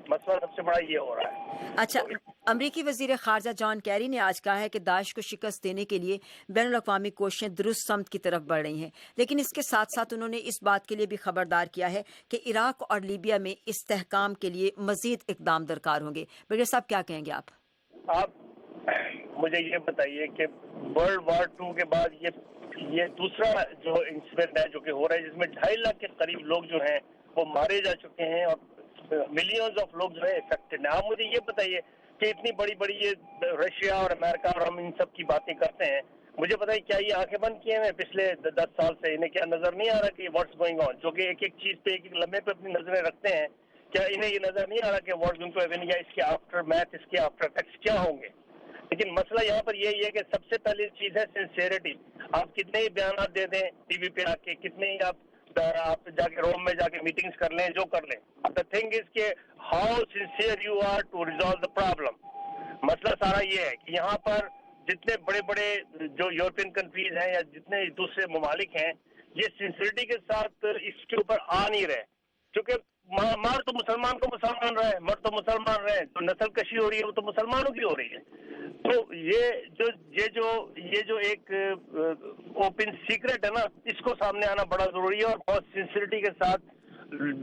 Speaker 8: مسئلہ سب سے بڑا یہ ہو رہا ہے.
Speaker 3: اچھا، امریکی وزیر خارجہ جان کیری نے آج کہا ہے کہ داعش کو شکست دینے کے لیے بین الاقوامی کوششیں درست سمت کی طرف بڑھ رہی ہیں، لیکن اس کے ساتھ ساتھ انہوں نے اس بات کے لیے بھی خبردار کیا ہے کہ عراق اور لیبیا میں استحکام کے لیے مزید اقدام درکار ہوں گے. برگیڈیئر صاحب کیا کہیں گے آپ
Speaker 8: مجھے یہ بتائیے کہ ورلڈ وار 2 کے بعد یہ دوسرا جو انسیڈنٹ ہے جو کہ ہو رہا ہے، جس میں 2.5 لاکھ کے قریب لوگ جو ہیں وہ مارے جا چکے ہیں اور ملینز آف لوگ جو ہے افیکٹڈ ہیں. آپ مجھے یہ بتائیے کہ اتنی بڑی یہ رشیا اور امریکہ اور ہم ان سب کی باتیں کرتے ہیں، مجھے بتائیے کیا یہ آنکھیں بند کیے ہیں پچھلے 10 سال سے؟ انہیں کیا نظر نہیں آ رہا کہ واٹس گوئنگ آن، جو کہ ایک ایک چیز پہ، ایک ایک لمحے پہ اپنی نظریں رکھتے ہیں؟ کیا انہیں یہ نظر نہیں آ رہا کہ واٹس گوئنگ ٹو ہیپن، یا اس کے آفٹر میتھ، اس کے آفٹر افیکٹس کیا ہوں گے؟ لیکن مسئلہ یہاں پر یہی ہے کہ سب سے پہلی چیز ہے سنسیئرٹی. آپ کتنے ہی بیانات دے دیں ٹی وی پہ آ کے، کتنے ہی آپ جا کے روم میں جا کے میٹنگز کر لیں، جو کر لیں، دا تھنگ از کہ how sincere you are to resolve the problem. مسئلہ سارا یہ ہے کہ یہاں پر جتنے بڑے بڑے جو یورپین کنٹریز ہیں یا جتنے دوسرے ممالک ہیں، یہ سنسیئرٹی کے ساتھ اس کے اوپر آ نہیں رہے، کیونکہ مار تو مسلمان کو مسلمان رہے، مر تو مسلمان رہے، جو نسل کشی ہو رہی ہے وہ تو مسلمانوں کی ہو رہی ہے. تو یہ جو ایک اوپن سیکرٹ ہے نا، اس کو سامنے آنا بڑا ضروری ہے اور بہت سنسیئرٹی کے ساتھ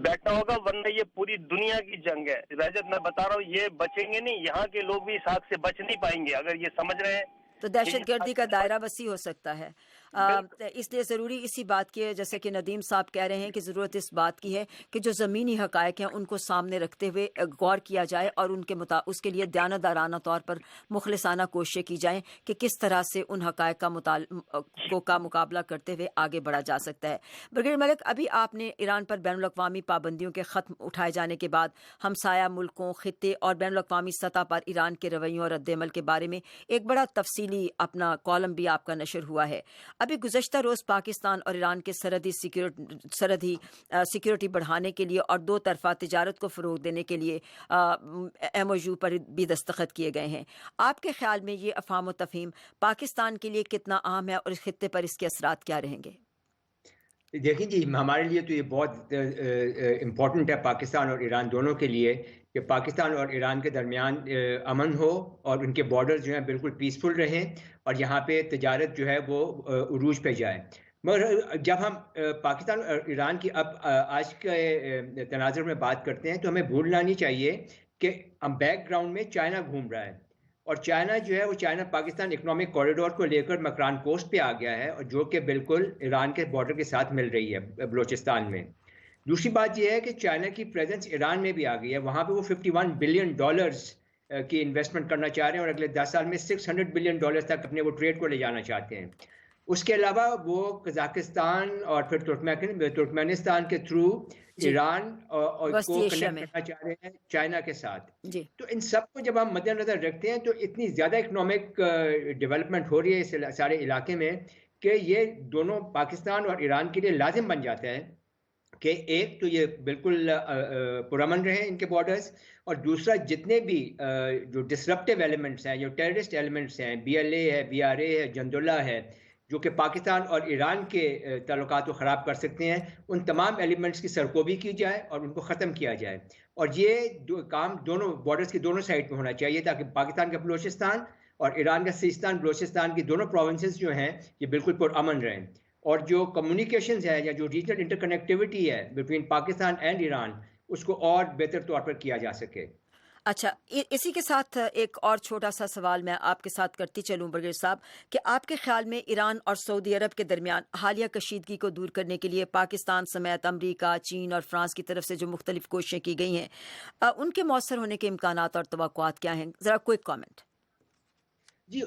Speaker 8: بیٹھنا ہوگا، ورنہ یہ پوری دنیا کی جنگ ہے. رجت میں بتا رہا ہوں، یہ بچیں گے نہیں، یہاں کے لوگ بھی اس حق سے بچ نہیں پائیں گے اگر یہ سمجھ رہے ہیں.
Speaker 3: تو دہشت گردی کا دائرہ وسیع ہو سکتا ہے. اس لیے ضروری اسی بات کی ہے، جیسے کہ ندیم صاحب کہہ رہے ہیں کہ ضرورت اس بات کی ہے کہ جو زمینی حقائق ہیں ان کو سامنے رکھتے ہوئے غور کیا جائے اور ان کے اس کے لیے دیانتدارانہ طور پر مخلصانہ کوششیں کی جائیں کہ کس طرح سے ان حقائق کا مقابلہ کرتے ہوئے آگے بڑھا جا سکتا ہے. برگیڈیئر ملک، ابھی آپ نے ایران پر بین الاقوامی پابندیوں کے ختم اٹھائے جانے کے بعد ہمسایہ ملکوں، خطے اور بین الاقوامی سطح پر ایران کے رویوں اور رد عمل کے بارے میں ایک بڑا تفصیلی اپنا کالم بھی آپ کا نشر ہوا ہے. ابھی گزشتہ روز پاکستان اور ایران کے سرحدی سیکیورٹی بڑھانے کے لیے اور دو طرفہ تجارت کو فروغ دینے کے لیے MOU پر بھی دستخط کیے گئے ہیں. آپ کے خیال میں یہ افہام و تفہیم پاکستان کے لیے کتنا اہم ہے اور اس خطے پر اس کے اثرات کیا رہیں گے؟
Speaker 7: دیکھیں جی، ہمارے لیے تو یہ بہت امپورٹنٹ ہے، پاکستان اور ایران دونوں کے لیے، کہ پاکستان اور ایران کے درمیان امن ہو اور ان کے بارڈرز جو ہیں بالکل پیسفل رہیں اور یہاں پہ تجارت جو ہے وہ عروج پہ جائے. مگر جب ہم پاکستان اور ایران کی اب آج کے تناظر میں بات کرتے ہیں تو ہمیں بھولنا نہیں چاہیے کہ بیک گراؤنڈ میں چائنا گھوم رہا ہے، اور چائنا جو ہے وہ چائنا پاکستان اکنامک کوریڈور کو لے کر مکران کوسٹ پہ آ گیا ہے، اور جو کہ بالکل ایران کے بارڈر کے ساتھ مل رہی ہے بلوچستان میں. دوسری بات یہ ہے کہ چائنا کی پریزنس ایران میں بھی آ گئی ہے، وہاں پہ وہ $51 بلین کی انویسٹمنٹ کرنا چاہ رہے ہیں اور اگلے 10 سال میں $600 بلین تک اپنے وہ ٹریڈ کو لے جانا چاہتے ہیں. اس کے علاوہ وہ قزاقستان اور پھر ترکمانستان کے تھرو ایران کو کنیکٹ کرنا چاہ رہے ہیں چائنا کے ساتھ. تو ان سب کو جب ہم مد نظر رکھتے ہیں تو اتنی زیادہ اکنامک ڈیولپمنٹ ہو رہی ہے اس سارے علاقے میں کہ یہ دونوں پاکستان اور ایران کے لیے لازم بن جاتا ہے کہ ایک تو یہ بالکل پرامن رہے ان کے بارڈرز، اور دوسرا جتنے بھی جو ڈسرپٹیو ایلیمنٹس ہیں، جو ٹیررسٹ ایلیمنٹس ہیں، BLA ہے، BRA ہے، جندولہ ہے، جو کہ پاکستان اور ایران کے تعلقات کو خراب کر سکتے ہیں، ان تمام ایلیمنٹس کی سرکوبی کی جائے اور ان کو ختم کیا جائے. اور یہ کام دونوں بارڈرز کی دونوں سائڈ پہ ہونا چاہیے تاکہ پاکستان کا بلوچستان اور ایران کا سیستان بلوچستان کی دونوں پروونسز جو ہیں یہ بالکل پرامن رہیں. اور جو کمیونیکیشنز ہے یا جو ریجنل انٹر کنیکٹیوٹی ہے بٹوین پاکستان اینڈ ایران، اس کو اور بہتر طور پر کیا جا سکے.
Speaker 3: اچھا، اسی کے ساتھ ایک اور چھوٹا سا سوال میں آپ کے ساتھ کرتی چلوں برگر صاحب، کہ آپ کے خیال میں ایران اور سعودی عرب کے درمیان حالیہ کشیدگی کو دور کرنے کے لیے پاکستان سمیت امریکہ، چین اور فرانس کی طرف سے جو مختلف کوششیں کی گئی ہیں، ان کے مؤثر ہونے کے امکانات اور توقعات کیا ہیں؟ ذرا کوئک کامنٹ.
Speaker 7: جی،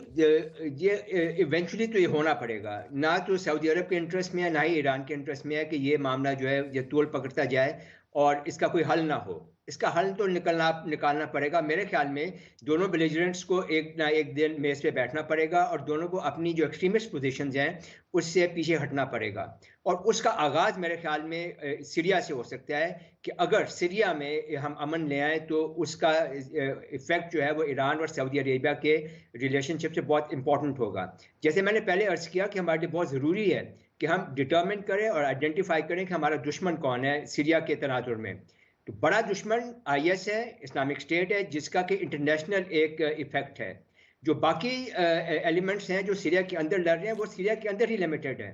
Speaker 7: یہ ایونچولی تو یہ ہونا پڑے گا. نہ تو سعودی عرب کے انٹرسٹ میں ہے، نہ ہی ایران کے انٹرسٹ میں ہے کہ یہ معاملہ جو ہے یہ طول پکڑتا جائے اور اس کا کوئی حل نہ ہو. اس کا حل تو نکالنا پڑے گا. میرے خیال میں دونوں بیلیجرنٹس کو ایک نہ ایک دن میز پہ بیٹھنا پڑے گا اور دونوں کو اپنی جو ایکسٹریمسٹ پوزیشنز ہیں اس سے پیچھے ہٹنا پڑے گا. اور اس کا آغاز میرے خیال میں سیریا سے ہو سکتا ہے کہ اگر سیریا میں ہم امن لے آئیں تو اس کا ایفیکٹ جو ہے وہ ایران اور سعودی عربیہ کے ریلیشن شپ سے بہت امپورٹنٹ ہوگا. جیسے میں نے پہلے عرض کیا کہ ہمارے لیے بہت ضروری ہے کہ ہم ڈٹرمن کریں اور آئیڈینٹیفائی کریں کہ ہمارا دشمن کون ہے سیریا کے تناظر میں. تو بڑا دشمن IS ہے، اسلامک اسٹیٹ ہے، جس کا کہ انٹرنیشنل ایک ایفیکٹ ہے. جو باقی ایلیمنٹس ہیں جو سیریا کے اندر لڑ رہے ہیں وہ سیریا کے اندر ہی لمیٹڈ ہیں.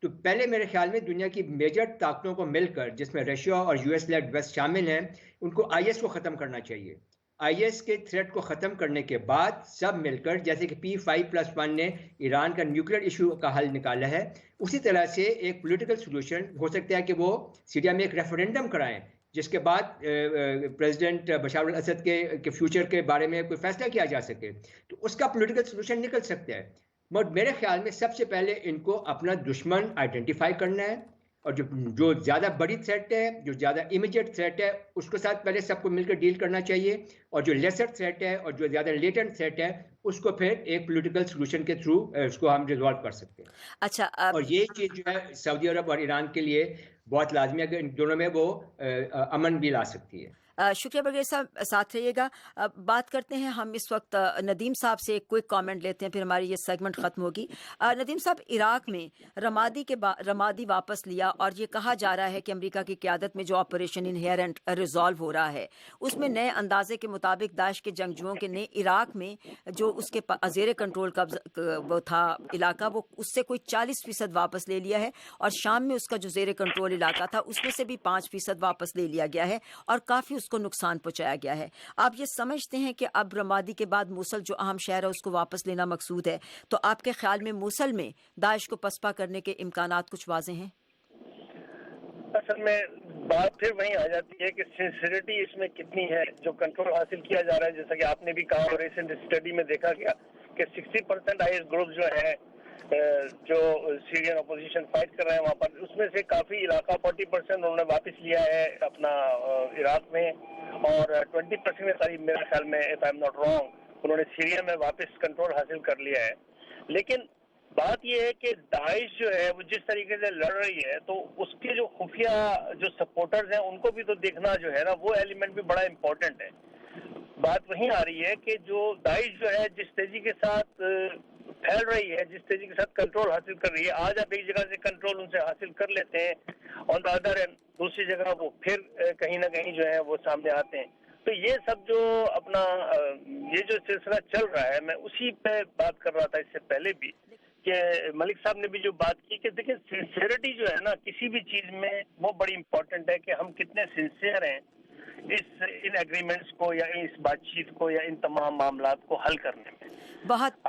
Speaker 7: تو پہلے میرے خیال میں دنیا کی میجر طاقتوں کو مل کر، جس میں رشیا اور US لیڈ ویسٹ شامل ہیں، ان کو IS کو ختم کرنا چاہیے. IS کے تھریٹ کو ختم کرنے کے بعد سب مل کر، جیسے کہ P5+1 نے ایران کا نیوکلیئر ایشو کا حل نکالا ہے، اسی طرح سے ایک پولیٹیکل سولوشن ہو سکتا ہے کہ وہ سیریا میں ایک ریفرینڈم کرائیں جس کے بعد پریزیڈنٹ بشار الاسد کے فیوچر کے بارے میں کوئی فیصلہ کیا جا سکے. تو اس کا پولیٹیکل سولوشن نکل سکتا ہے. مگر میرے خیال میں سب سے پہلے ان کو اپنا دشمن آئیڈینٹیفائی کرنا ہے، اور جو زیادہ بڑی تھریٹ ہے، جو زیادہ امیجیٹ تھریٹ ہے، اس کے ساتھ پہلے سب کو مل کر ڈیل کرنا چاہیے. اور جو لیسر تھریٹ ہے اور جو زیادہ لیٹنٹ تھریٹ ہے، اس کو پھر ایک پولیٹیکل سولوشن کے تھرو اس کو ہم ریزالو کر سکتے ہیں.
Speaker 3: اچھا،
Speaker 7: اور یہ چیز جو ہے سعودی عرب اور ایران کے لیے بہت لازمی ہے کہ ان دونوں میں وہ امن بھی لا سکتی ہے.
Speaker 3: شکریہ برگر صاحب، ساتھ رہیے گا. بات کرتے ہیں ہم اس وقت ندیم صاحب سے، ایک کوئک کامنٹ لیتے ہیں پھر ہماری یہ سیگمنٹ ختم ہوگی. ندیم صاحب، عراق میں رمادی واپس لیا اور یہ کہا جا رہا ہے کہ امریکہ کی قیادت میں جو آپریشن انہیرنٹ ریزالو ہو رہا ہے اس میں نئے اندازے کے مطابق داعش کے جنگجوؤں کے نے عراق میں جو اس کے زیر کنٹرول وہ تھا علاقہ، وہ اس سے کوئی 40% واپس لے لیا ہے، اور شام میں اس کا جو زیر کنٹرول علاقہ تھا اس میں سے بھی 5% واپس لے لیا گیا ہے اور کافی اس کو نقصان پہنچایا گیا ہے. آپ یہ سمجھتے ہیں کہ اب رمادی کے بعد موصل جو اہم شہر ہے اس کو واپس لینا مقصود ہے، تو آپ کے خیال میں موصل میں داعش کو پسپا کرنے کے امکانات کچھ واضح ہیں؟
Speaker 8: اصل میں بات پھر وہیں آ جاتی ہے کہ سنسیریٹی اس میں کتنی ہے. جو کنٹرول حاصل کیا جا رہا ہے، جیسا کہ آپ نے بھی کہا اور ریسنٹ اسٹڈی میں دیکھا گیا کہ 60% IS گروپ جو ہے جو سیرین اپوزیشن فائٹ کر رہے ہیں وہاں پر، اس میں سے کافی علاقہ 40% انہوں نے واپس لیا ہے اپنا عراق میں، اور 20% کے قریب میرے خیال میں if I'm not wrong انہوں نے سیریا میں واپس کنٹرول حاصل کر لیا ہے. لیکن بات یہ ہے کہ داعش جو ہے وہ جس طریقے سے لڑ رہی ہے تو اس کے جو خفیہ جو سپورٹرز ہیں ان کو بھی تو دیکھنا جو ہے نا، وہ ایلیمنٹ بھی بڑا امپورٹنٹ ہے. بات وہیں آ رہی ہے کہ جو داعش جو ہے جس تیزی کے ساتھ پھیل رہی ہے، جس تیزی کے ساتھ کنٹرول حاصل کر رہی ہے، آج آپ ایک جگہ سے کنٹرول ان سے حاصل کر لیتے ہیں، آن دا ادر اینڈ دوسری جگہ وہ پھر کہیں نہ کہیں جو ہے وہ سامنے آتے ہیں. تو یہ سب جو اپنا یہ جو سلسلہ چل رہا ہے، میں اسی پہ بات کر رہا تھا اس سے پہلے بھی کہ ملک صاحب نے بھی جو بات کی کہ دیکھیں سنسیئرٹی جو ہے نا کسی بھی چیز میں وہ بڑی امپورٹنٹ ہے کہ ہم کتنے سنسیئر ہیں ان ایگریمنٹس کو یا اس بات چیت کو یا ان تمام معاملات کو حل کرنے میں.
Speaker 3: بہت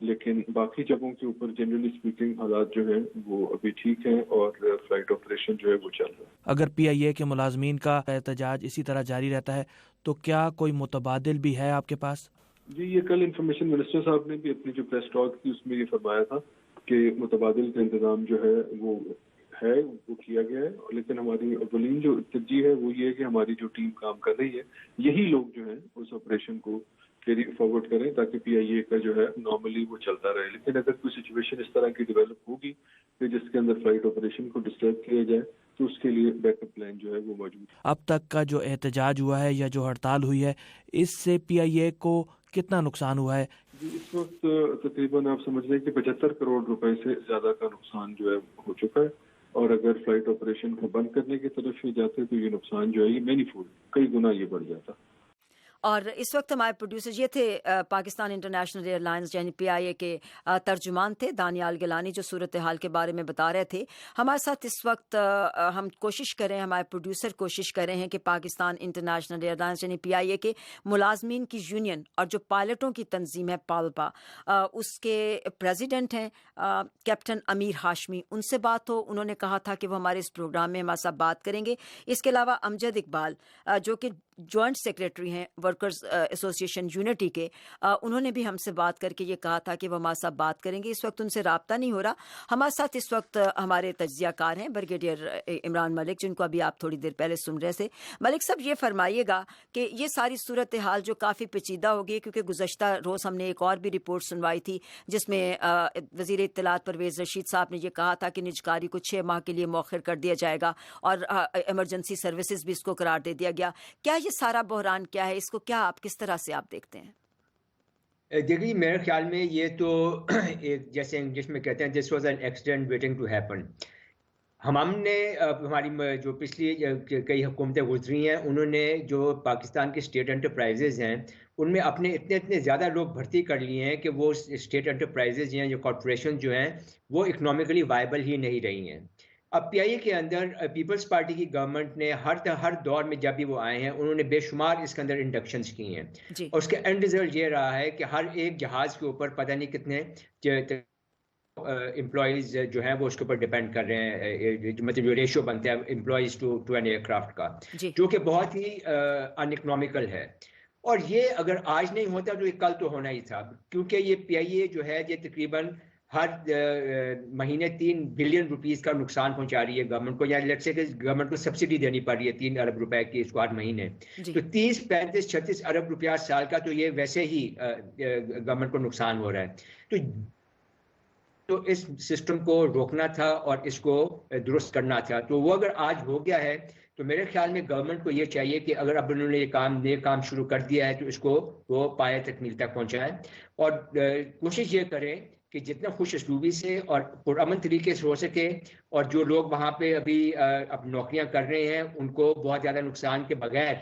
Speaker 9: لیکن باقی جگہوں کے اوپر جنرلی اسپیکنگ حالات جو ہیں وہ ابھی ٹھیک ہیں اور فلائٹ آپریشن جو ہے وہ چل رہا ہے.
Speaker 10: اگر پی آئی اے کے ملازمین کا احتجاج اسی طرح جاری رہتا ہے تو کیا کوئی متبادل بھی ہے آپ کے پاس؟
Speaker 9: جی یہ کل انفارمیشن منسٹر صاحب نے بھی اپنی جو پریس ٹاک تھی اس میں یہ فرمایا تھا کہ متبادل کا انتظام جو ہے وہ کیا گیا ہے, لیکن ہماری اولین جو ترجیح ہے وہ یہ ہے کہ ہماری جو ٹیم کام کر رہی ہے یہی لوگ جو ہیں اس آپریشن کو کیری فارورڈ کریں تاکہ پی آئی اے کا جو ہے نارملی وہ چلتا رہے. لیکن اگر کوئی سچویشن اس طرح کی ڈیولپ ہوگی کہ جس کے اندر فلائٹ آپریشن کو ڈسٹرب کیا جائے تو اس کے لیے بیک اپ پلان جو ہے وہ موجود ہے.
Speaker 10: اب تک کا جو احتجاج ہوا ہے یا جو ہڑتال ہوئی ہے اس سے پی آئی اے کو کتنا نقصان ہوا ہے؟
Speaker 9: جی اس وقت تقریباً آپ سمجھ لیں کہ 75 کروڑ روپے سے زیادہ کا نقصان جو ہے ہو چکا ہے, اور اگر فلائٹ آپریشن کو بند کرنے کی طرف یہ جاتے تو یہ نقصان جو ہے یہ مینی فولڈ کئی گنا یہ بڑھ جاتا.
Speaker 3: اور اس وقت ہمارے پروڈیوسر یہ تھے پاکستان انٹرنیشنل ایئر لائنز یعنی پی آئی اے کے ترجمان تھے دانیال گیلانی, جو صورتحال کے بارے میں بتا رہے تھے. ہمارے ساتھ اس وقت ہم کوشش کریں, ہمارے پروڈیوسر کوشش کر رہے ہیں کہ پاکستان انٹرنیشنل ایئر لائنز یعنی پی آئی اے کے ملازمین کی یونین اور جو پائلٹوں کی تنظیم ہے پالپا, اس کے پریزیڈنٹ ہیں کیپٹن امیر ہاشمی, ان سے بات ہو. انہوں نے کہا تھا کہ وہ ہمارے اس پروگرام میں ہمارے ساتھ بات کریں گے. اس کے علاوہ امجد اقبال جو کہ جوائنٹ سیکریٹری ہیں ورکرز ایسوسی ایشن یونٹی کے, انہوں نے بھی ہم سے بات کر کے یہ کہا تھا کہ وہ ہمارے ساتھ بات کریں گے. اس وقت ان سے رابطہ نہیں ہو رہا. ہمارے ساتھ اس وقت ہمارے تجزیہ کار ہیں بریگیڈیئر عمران ملک, جن کو ابھی آپ تھوڑی دیر پہلے سن رہے تھے. ملک صاحب یہ فرمائیے گا کہ یہ ساری صورتحال جو کافی پیچیدہ ہو گئی, کیونکہ گزشتہ روز ہم نے ایک اور بھی رپورٹ سنوائی تھی جس میں وزیر اطلاعات پرویز رشید صاحب نے یہ کہا تھا کہ نجکاری کو 6 ماہ کے لیے مؤخر کر دیا جائے گا اور ایمرجنسی سروسز بھی اس کو قرار دے دیا گیا. کیا یہ سارا بحران کیا ہے, اس کو کیا آپ کس طرح سے آپ دیکھتے ہیں؟
Speaker 7: دیکھیے میرے خیال میں یہ تو جیسے انگلش میں کہتے ہیں this was an accident waiting to happen. ہم نے ہماری جو پچھلی کئی حکومتیں گزری ہیں انہوں نے جو پاکستان کے اسٹیٹ انٹرپرائزز ہیں ان میں اپنے اتنے زیادہ لوگ بھرتی کر لیے ہیں کہ وہ اسٹیٹ انٹرپرائزز ہیں جو کارپوریشن جو ہیں وہ اکنامکلی وائبل ہی نہیں رہی ہیں. اب پی آئی اے کے اندر پیپلز پارٹی کی گورنمنٹ نے ہر دور میں جب بھی وہ آئے ہیں انہوں نے بے شمار اس کے اندر انڈکشنز کی ہیں اور اس کا اینڈ ریزلٹ یہ رہا ہے کہ ہر ایک جہاز کے اوپر پتہ نہیں کتنے امپلائیز جو ہیں وہ اس کے اوپر ڈیپینڈ کر رہے ہیں, مطلب جو ریشو بنتا ہے employees to an aircraft کا, جو کہ بہت ہی ان اکنامیکل ہے. اور یہ اگر آج نہیں ہوتا تو یہ کل تو ہونا ہی تھا, کیونکہ یہ پی آئی اے جو ہے یہ تقریباً ہر مہینے 3 بلین روپیز کا نقصان پہنچا رہی ہے گورنمنٹ کو, یا لیٹس سے کہ گورنمنٹ کو سبسڈی دینی پڑ رہی ہے 3 ارب روپے کی اس کو ہر مہینے. تو 30 35 36 ارب روپیہ سال کا تو یہ ویسے ہی گورنمنٹ کو نقصان ہو رہا ہے. تو اس سسٹم کو روکنا تھا اور اس کو درست کرنا تھا. تو وہ اگر آج ہو گیا ہے تو میرے خیال میں گورنمنٹ کو یہ چاہیے کہ اگر اب انہوں نے یہ نئے کام شروع کر دیا ہے تو اس کو وہ پایہ تکمیل تک پہنچائیں اور کوشش یہ کریں کہ جتنا خوش اسلوبی سے اور پرامن طریقے سے ہو سکے, اور جو لوگ وہاں پہ ابھی اب نوکریاں کر رہے ہیں ان کو بہت زیادہ نقصان کے بغیر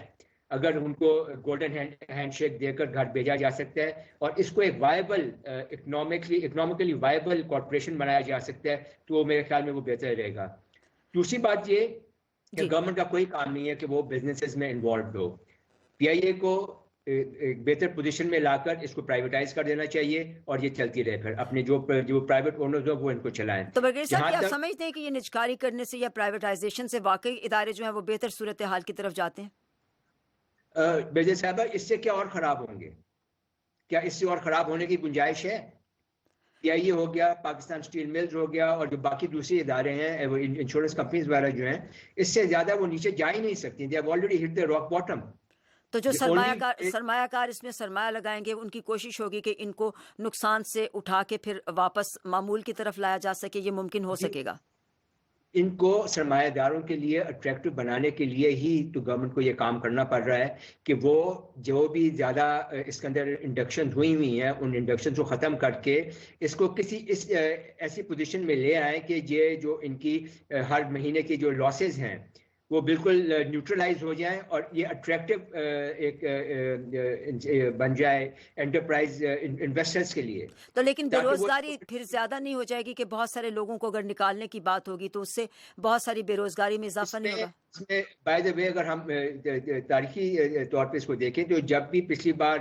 Speaker 7: اگر ان کو گولڈن ہینڈ شیک دے کر گھر بھیجا جا سکتا ہے اور اس کو ایک وائبل اکنامکلی وائبل کارپوریشن بنایا جا سکتا ہے تو میرے خیال میں وہ بہتر رہے گا. دوسری بات یہ کہ گورنمنٹ کا کوئی کام نہیں ہے کہ وہ بزنسز میں انوالوڈ ہو. پی آئی اے کو ایک بہتر پوزیشن میں لا کر اس کو پرائیویٹائز کر دینا چاہیے اور یہ چلتی رہے, پھر اپنے جو پرائیویٹ اونرز ہیں وہ ان کو چلائیں.
Speaker 3: تو برگیڈیئر صاحب کیا آپ سمجھتے ہیں کہ یہ نجکاری کرنے سے یا پرائیویٹائزیشن سے واقعی ادارے جو ہیں وہ بہتر صورتحال کی طرف جاتے ہیں؟
Speaker 7: برگیڈیئر صاحبہ اس سے کیا اور خراب ہوں گے؟ کیا اس سے اور خراب ہونے کی گنجائش ہے؟ پی آئی اے ہو گیا, پاکستان اسٹیل ملز ہو گیا اور جو باقی دوسرے ادارے ہیں وہ انشورنس کمپنیز وغیرہ جو ہیں, اس سے زیادہ وہ نیچے جا ہی نہیں سکتی. They have already hit the rock bottom.
Speaker 3: تو جو سرمایہ کار اس میں سرمایہ لگائیں گے ان کی کوشش ہوگی کہ ان کو نقصان سے اٹھا کے پھر واپس معمول کی طرف لایا جا سکے. یہ ممکن ہو سکے گا؟
Speaker 7: ان کو سرمایہ داروں کے لیے اٹریکٹو بنانے کے لیے ہی تو گورنمنٹ کو یہ کام کرنا پڑ رہا ہے کہ وہ جو بھی زیادہ اس کے اندر انڈکشن ہوئی ہیں ان انڈکشن کو ختم کر کے اس کو کسی ایسی پوزیشن میں لے آئیں کہ یہ جو ان کی ہر مہینے کی جو لاسز ہیں وہ بالکل نیوٹرلائز ہو جائیں اور یہ اٹریکٹیو ایک بن جائے انٹرپرائز انویسٹرز کے لیے.
Speaker 3: تو لیکن بے روزگاری پھر زیادہ نہیں ہو جائے گی کہ بہت سارے لوگوں کو اگر نکالنے کی بات ہوگی تو اس سے بہت ساری بے روزگاری میں اضافہ نہیں ہوگا؟
Speaker 7: اس میں بائی دا وے اگر ہم تاریخی طور پہ اس کو دیکھیں تو جب بھی پچھلی بار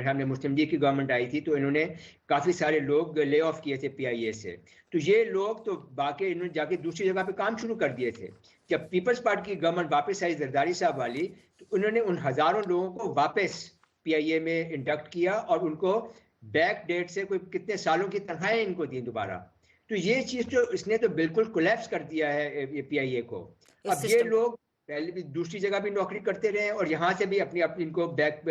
Speaker 7: ہم نے مسلم لیگ کی گورنمنٹ آئی تھی تو انہوں نے کافی سارے لوگ لے آف کیے تھے پی آئی اے سے. تو یہ لوگ تو باقی انہوں نے جا کے دوسری جگہ پہ کام شروع کر دیے تھے. جب پیپلز پارٹی کی گورنمنٹ واپس آئی زرداری صاحب والی تو انہوں نے ان ہزاروں لوگوں کو واپس پی آئی اے میں انڈکٹ کیا اور ان کو بیک ڈیٹ سے کوئی کتنے سالوں کی تنخواہیں ان کو دی دوبارہ. تو یہ چیز تو اس نے تو بالکل کولیپس کر دیا ہے پی آئی اے کو. اب یہ لوگ پہلے بھی دوسری جگہ بھی نوکری کرتے رہے اور یہاں سے بھی اپنی ان کو بیک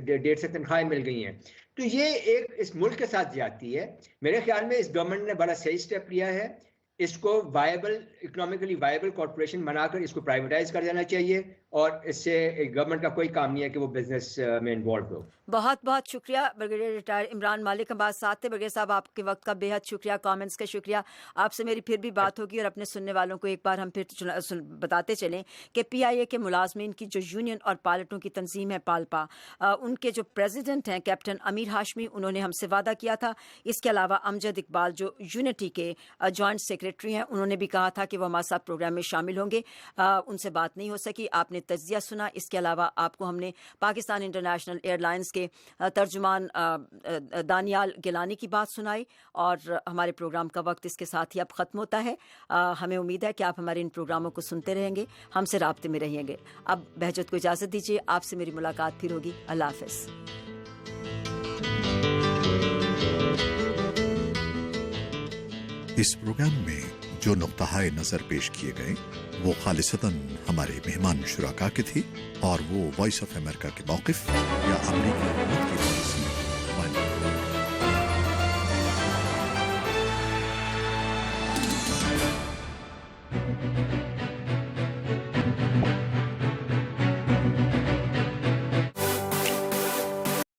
Speaker 7: ڈیٹ سے تنخواہیں مل گئی ہیں. تو یہ ایک اس ملک کے ساتھ زیادتی ہے. میرے خیال میں اس گورنمنٹ نے بڑا صحیح سٹیپ لیا ہے. اس کو وائبل اکنامکلی وائبل کارپوریشن بنا کر اس کو پرائیویٹائز کر دینا چاہیے اور اس سے گورنمنٹ کا کوئی کام نہیں ہے کہ وہ بزنس میں انوالو ہو. بہت
Speaker 3: بہت شکریہ بریگیڈیئر ریٹائر عمران مالک ہمارے ساتھ تھے. بریگیڈیئر صاحب آپ کے وقت کا بے حد شکریہ, کامنٹس کا شکریہ. آپ سے میری پھر بھی بات ہوگی اور اپنے سننے والوں کو ایک بار ہم پھر بتاتے چلیں کہ پی آئی اے کے ملازمین کی جو یونین اور پائلٹوں کی تنظیم ہے پالپا, ان کے جو پریزیڈنٹ ہیں کیپٹن امیر ہاشمی, انہوں نے ہم سے وعدہ کیا تھا. اس کے علاوہ امجد اقبال جو یونٹی کے جوائنٹ سیکریٹری ہیں, انہوں نے بھی کہا تھا کہ وہ ہمارے ساتھ پروگرام میں شامل ہوں گے. ان سے بات نہیں ہو سکی, آپ نے تجزیہ سنا. اس کے علاوہ آپ کو ہم نے پاکستان انٹرنیشنل ایئر لائنز کے ترجمان دانیال گیلانی کی بات سنائی اور ہمارے پروگرام کا وقت اس کے ساتھ ہی اب ختم ہوتا ہے. ہمیں امید ہے کہ آپ ہمارے ان پروگراموں کو سنتے رہیں گے, ہم سے رابطے میں رہیں گے. اب بہجت کو اجازت دیجیے, آپ سے میری ملاقات پھر ہوگی. اللہ حافظ.
Speaker 11: اس پروگرام میں جو نقطہ نظر پیش کیے گئے وہ خالصتاً ہمارے مہمان شرکا کے تھے اور وہ وائس آف امریکہ کے موقف یا امریکی حکومت کی پالیسی